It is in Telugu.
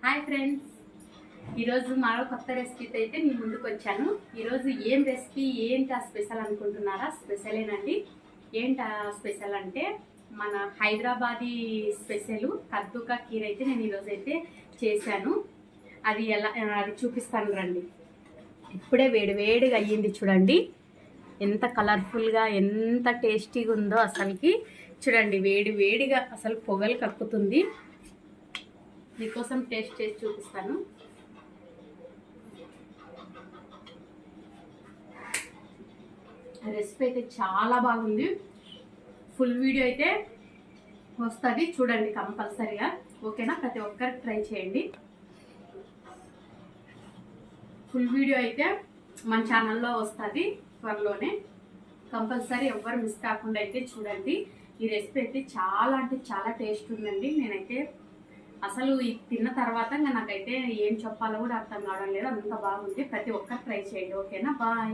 హాయ్ ఫ్రెండ్స్, ఈరోజు మరో కొత్త రెసిపీతో అయితే మీ ముందుకు వచ్చాను. ఈరోజు ఏం రెసిపీ, ఏంటి ఆ స్పెషల్ అనుకుంటున్నారా? స్పెషలేనండి. ఏంటి ఆ స్పెషల్ అంటే మన హైదరాబాదీ స్పెషల్ కద్దుకా కీర్ అయితే నేను ఈరోజు అయితే చేశాను. అది అది చూపిస్తాను రండి. ఇప్పుడే వేడిగా అయ్యింది చూడండి, ఎంత కలర్ఫుల్గా ఎంత టేస్టీగా ఉందో అసలుకి. చూడండి, వేడిగా అసలు పొగలు కక్కుతుంది. మీకోసం టేస్ట్ చేసి చూపిస్తాను. రెసిపీ అయితే చాలా బాగుంది. ఫుల్ వీడియో అయితే వస్తుంది, చూడండి కంపల్సరీగా. ఓకేనా? ప్రతి ఒక్కరికి ట్రై చేయండి. ఫుల్ వీడియో అయితే మన ఛానల్లో వస్తుంది త్వరలోనే. కంపల్సరీ ఎవ్వరు మిస్ కాకుండా అయితే చూడండి. ఈ రెసిపీ అయితే చాలా అంటే చాలా టేస్ట్ ఉందండి. నేనైతే అసలు తిన్న తర్వాత నాకైతే ఏం చెప్పాలో కూడా అర్థం కావడం లేదు, అంత బాగుంది. ప్రతి ఒక్కరు ట్రై చేయండి. ఓకేనా? బాయ్.